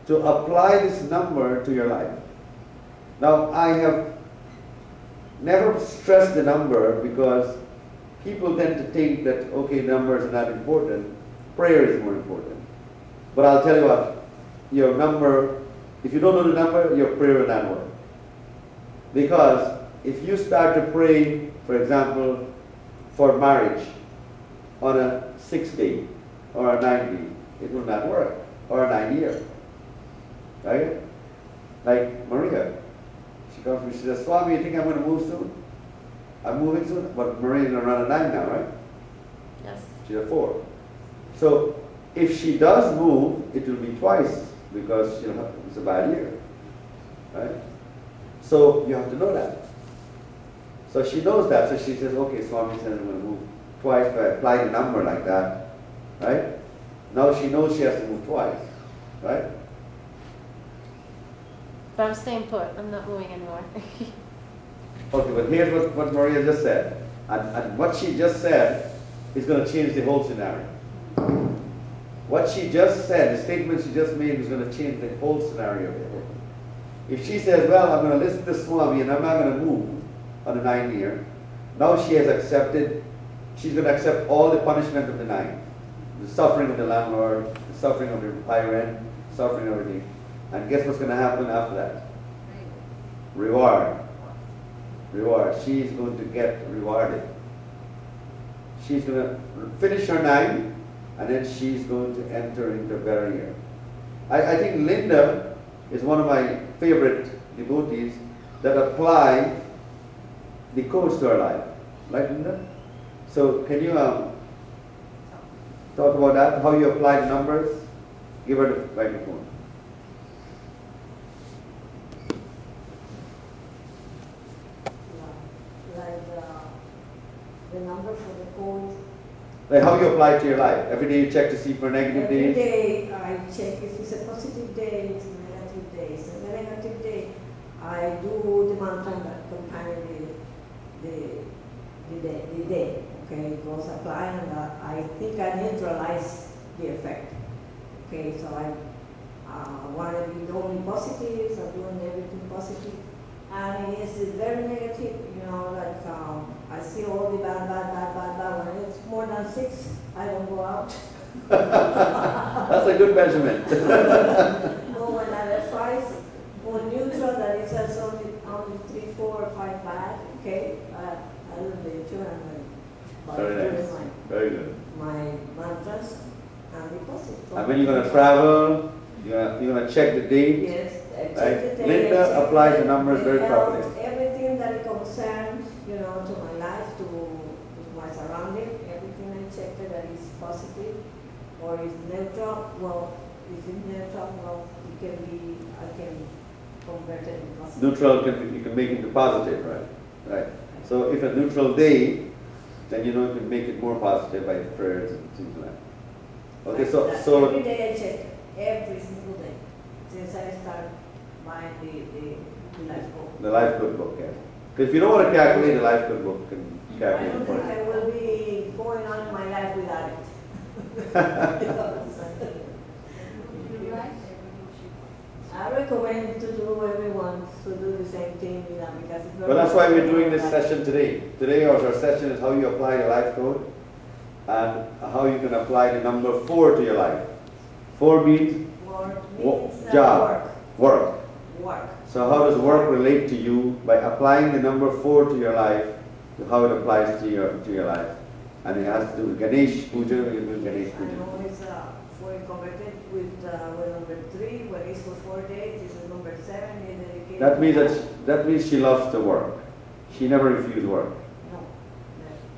to apply this number to your life. Now, I have never stressed the number because people tend to think that, okay, numbers are not important, prayer is more important. But I'll tell you what, your number, if you don't know the number, your prayer will not work. Because if you start to pray, for example, for marriage on a 6th day or a 9th day, it will not work, or a 9th year. Right? Like Maria. She comes to me, she says, Swami, you think I'm going to move soon? I'm moving soon? But Maria's going to run a 9 now, right? Yes. She's a 4. So if she does move, it will be twice because it's a bad year. Right? So you have to know that. So she knows that, so she says, okay, Swami said I'm going to move twice, but I apply the number like that. Right? Now she knows she has to move twice. Right? But I'm staying put. I'm not moving anymore. Okay, but here's what Maria just said. And what she just said is going to change the whole scenario. What she just said, the statement she just made, is going to change the whole scenario. If she says, well, I'm going to listen to Swami and I'm not going to move on the 9th year, now she has accepted, she's going to accept all the punishment of the 9th. The suffering of the landlord, the suffering of the high rent, suffering of everything. And guess what's going to happen after that? Reward. Reward. She's going to get rewarded. She's going to finish her 9, and then she's going to enter into a better year. I think Linda is one of my favorite devotees that apply the codes to her life. Right, Linda? So can you talk about that? How you apply the numbers? Give her the microphone. The number for the code. Like how you apply it to your life. Every day you check to see for negative days. Every day I check if it's a positive day, it's a negative day. If it's a negative day, I do the mantra that accompany the day. Okay, it goes apply, and I think I neutralize the effect. Okay, so I want to be only positive, so doing everything positive. And it is very negative, like I see all the bad. When it's more than 6, I don't go out. That's a good measurement. But when I advise more neutral, that it says only 3, 4, or 5 bad, okay, I will be sure I'm very nice. Very good. My mantras and be positive. And when you're going to travel, you're going to check the date. Yes. Right. Linda applies the numbers very properly. Everything that concerns, to my life, to my surrounding, everything I check that is positive or is neutral. Well, if it's neutral, well, it can be, I can convert it in positive. Neutral, you can make it into positive, right? Right. So if a neutral day, then you can make it more positive by prayers and things like that. Okay, so every day I check, every single day, since I started buying the Lifecode. The Lifecode book, yeah. Because if you don't want to calculate, the Lifecode book can calculate I don't for think you. I will be going on in my life without it. I recommend to do everyone to do the same thing, because it's very. Well, that's why we're doing this session today. Today our session is how you apply the Lifecode and how you can apply the number 4 to your life. 4 means job, work. So how does work relate to you by applying the number 4 to your life, to how it applies to your life? And it has to do with Ganesh Puja, you do Ganesh I Puja. know it's for converted with number 3, when it's for 4 days, this is number 7, is dedicated. That means she loves to work. She never refused work. No.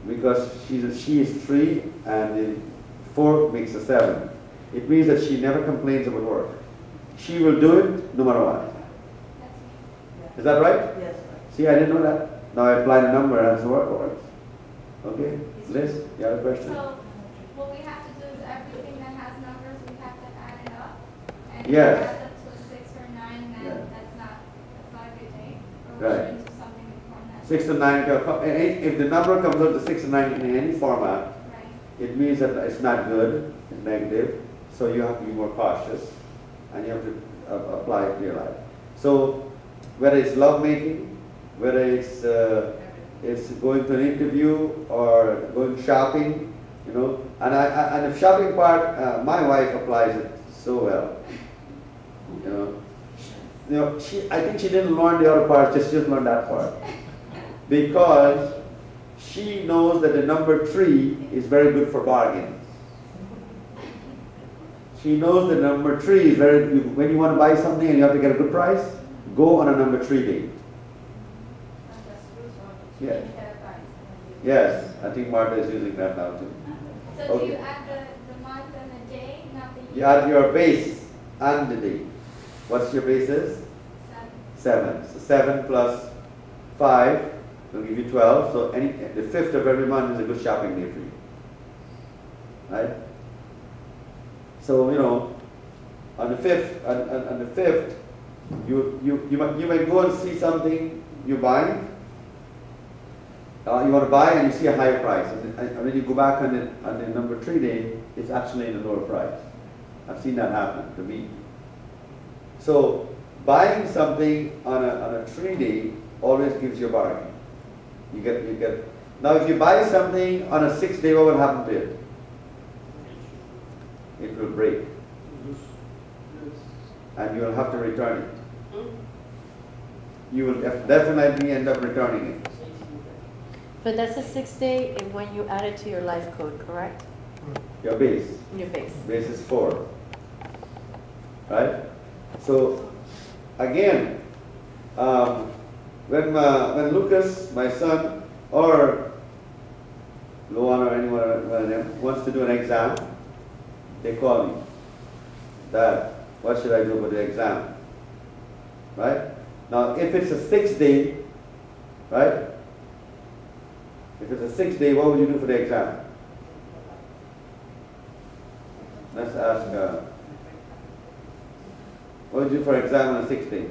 Because she is 3 and the 4 makes a 7. It means that she never complains about work. She will do it no matter what. Is that right? Yes. See, I didn't know that. Now I apply the number and it's works. Okay? Liz, you have a question? So, what we have to do is everything that has numbers, we have to add it up. And Yes. if it adds up to a 6 or 9, then Yeah. that's not a good day. Or we Right. should do something before that. 6 to 9, if the number comes out to 6 to 9 in any format, Right. it means that it's not good, it's negative, so you have to be more cautious, and you have to apply it to your life. So whether it's love making, whether it's going to an interview or going shopping, you know, and the shopping part, my wife applies it so well. You know, I think she didn't learn the other part, just learned that part. Because she knows that the number 3 is very good for bargains. She knows the number 3 is very, when you want to buy something and you have to get a good price, go on a number 3 day. Yes. Yes, I think Martha is using that now too. So Okay. do you add the month and the day, not the year? You add your base and the day. What's your base is? 7. So 7 plus 5 will give you 12. So the 5th of every month is a good shopping day for you. Right? So, you know, on the 5th, you might go and see something you're buying. You want to buy and you see a higher price. And when you go back on the number 3 day, it's actually in a lower price. I've seen that happen to me. So buying something on a 3 day always gives you a bargain. You get. Now if you buy something on a 6 day, what will happen to it? It will break. And you will have to return it. You will definitely end up returning it. But that's a 6 day and when you add it to your life code, correct? Your base. Your base. Base is 4. Right? So again, when Lucas, my son, or Luana or anyone of them wants to do an exam, they call me. Dad, what should I do for the exam? Right? Now, if it's a 6 day, right? If it's a 6 day, what would you do for the exam? Let's ask, what would you do for exam on a 6 day?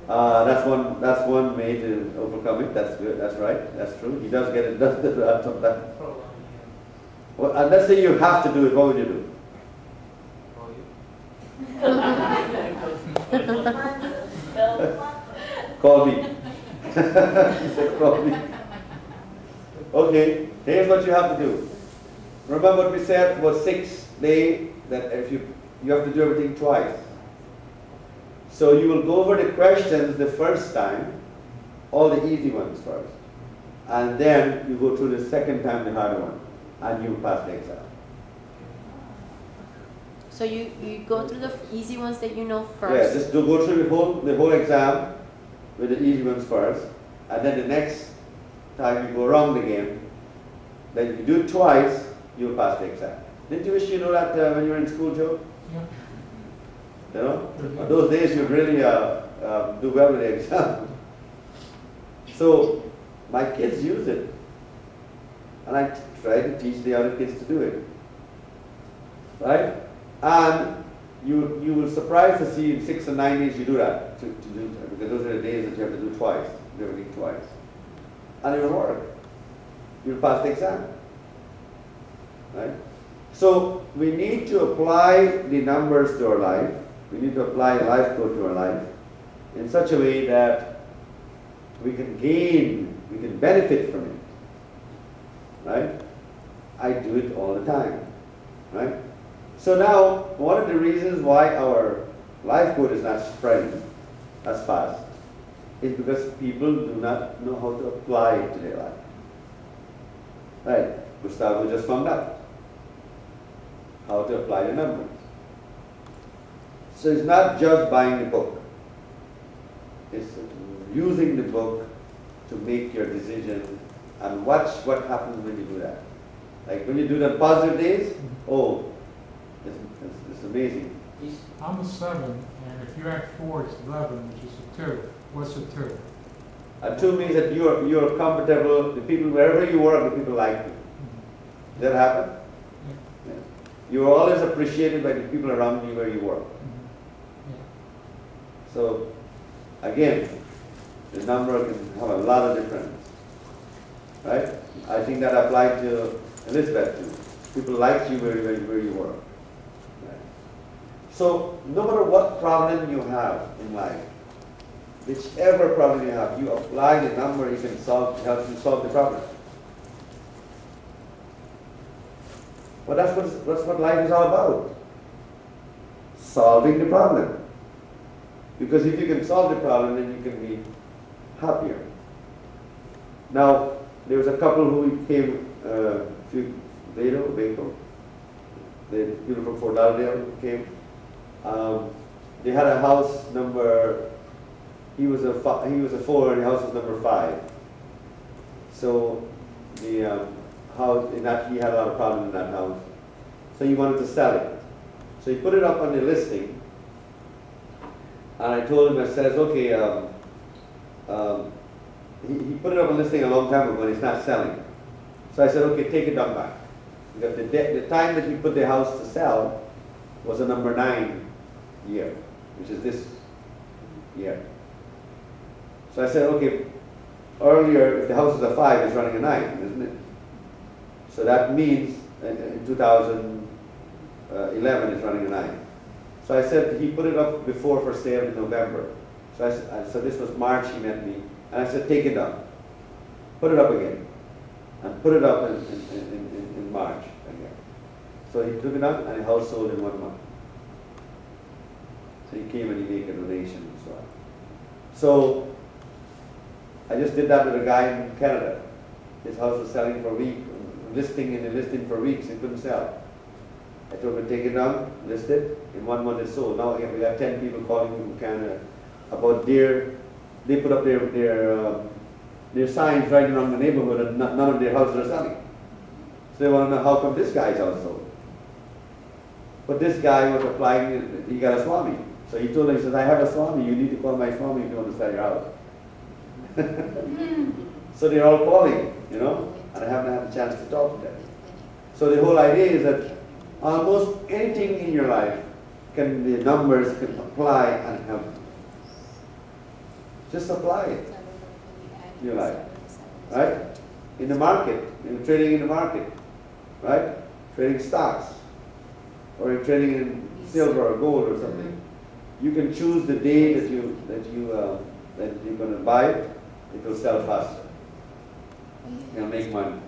That's one way to overcome it. That's good. That's right. That's true. He does get it. Does that. Well, and let's say you have to do it. What would you do? Call me. He said, call me. Okay. Here's what you have to do. Remember what we said about 6 day, that if you have to do everything twice. So you will go over the questions the first time, all the easy ones first. And then you go through the second time the harder one. And you will pass the exam. So you go through the easy ones that you know Yeah, first. just go through the whole exam with the easy ones first. And then the next time you go around again, then if you do it twice, you'll pass the exam. Didn't you wish you know that when you were in school, Joe? Yeah. You know? On those days you'd really do well with the exam. So my kids use it. And I try to teach the other kids to do it. Right? And you will surprise to see in 6 or 9 days you do that. Because those are the days that you have to do twice. Do everything twice. And it will work. You'll pass the exam. Right? So we need to apply the numbers to our life. We need to apply Lifecode to our life in such a way that we can benefit from it. Right? I do it all the time. Right? So now, one of the reasons why our Lifecode is not spreading as fast is because people do not know how to apply it to their life. Right? Gustavo just found out how to apply the numbers. So it's not just buying the book. It's using the book to make your decision and watch what happens when you do that. Like when you do the positive days, oh, it's amazing. I'm a 7, and if you add 4, it's 11, which is a 2. What's a 2? A 2 means that you're comfortable, the people, wherever you work, the people like you. Does that happen? Yeah. Yeah. You are always appreciated by the people around you where you work. Yeah. So, again, the number can have a lot of difference. Right? I think that applied to Elizabeth too. People liked you where you were. Right? So no matter what problem you have in life, whichever problem you have, you apply the number, you can solve, help you solve the problem. But that's what life is all about. Solving the problem. Because if you can solve the problem, then you can be happier. Now, there was a couple who came a few later, the people from Fort Lauderdale came. They had a house number, he was a 4 and the house was number 5. So the house, in that, he had a lot of problems in that house. So he wanted to sell it. So he put it up on the listing. And I told him, I says, okay, he put it up on listing a long time ago and it's not selling. So I said, okay, take it down back. Because the time that he put the house to sell was a number 9 year, which is this year. So I said, okay, earlier, if the house is a 5, it's running a 9, isn't it? So that means in 2011 it's running a 9. So I said, he put it up before for sale in November. So so this was March, he met me. And I said, take it down. Put it up again. And put it up in March again. So he took it up and the house sold in 1 month. So he came and he made a donation and so on. So I just did that with a guy in Canada. His house was selling for a week, listing for weeks, it couldn't sell. I told him to take it down, list it, in 1 month it sold. Now we have 10 people calling me from Canada about they put up their signs right around the neighborhood and none of their houses are selling. So they want to know how come this guy's house sold. But this guy was applying, he got a Swami. So he told him, he says, I have a Swami, you need to call my Swami if you want to sell your house. So they're all calling, you know, and I haven't had a chance to talk to them. So the whole idea is that almost anything in your life, the numbers can apply and help you. Just apply it in your life, right? In the market, trading in the market, right? Trading stocks, or you're trading in silver or gold or something. You can choose the day that you're going to buy it. It will sell faster. You'll make money.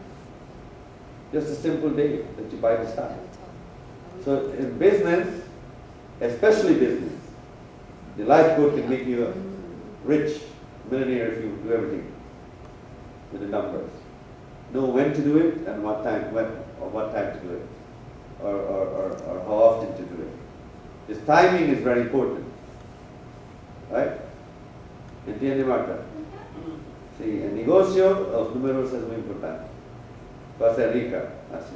Just a simple day that you buy the stock. So in business, especially business, the Lifecode can make you a rich millionaire if you do everything with the numbers. Know when to do it and what time to do it, or how often to do it. This timing is very important, right? ¿Entiende, Marta? Sí, el negocio, los números es muy importante. Va a ser rica, así.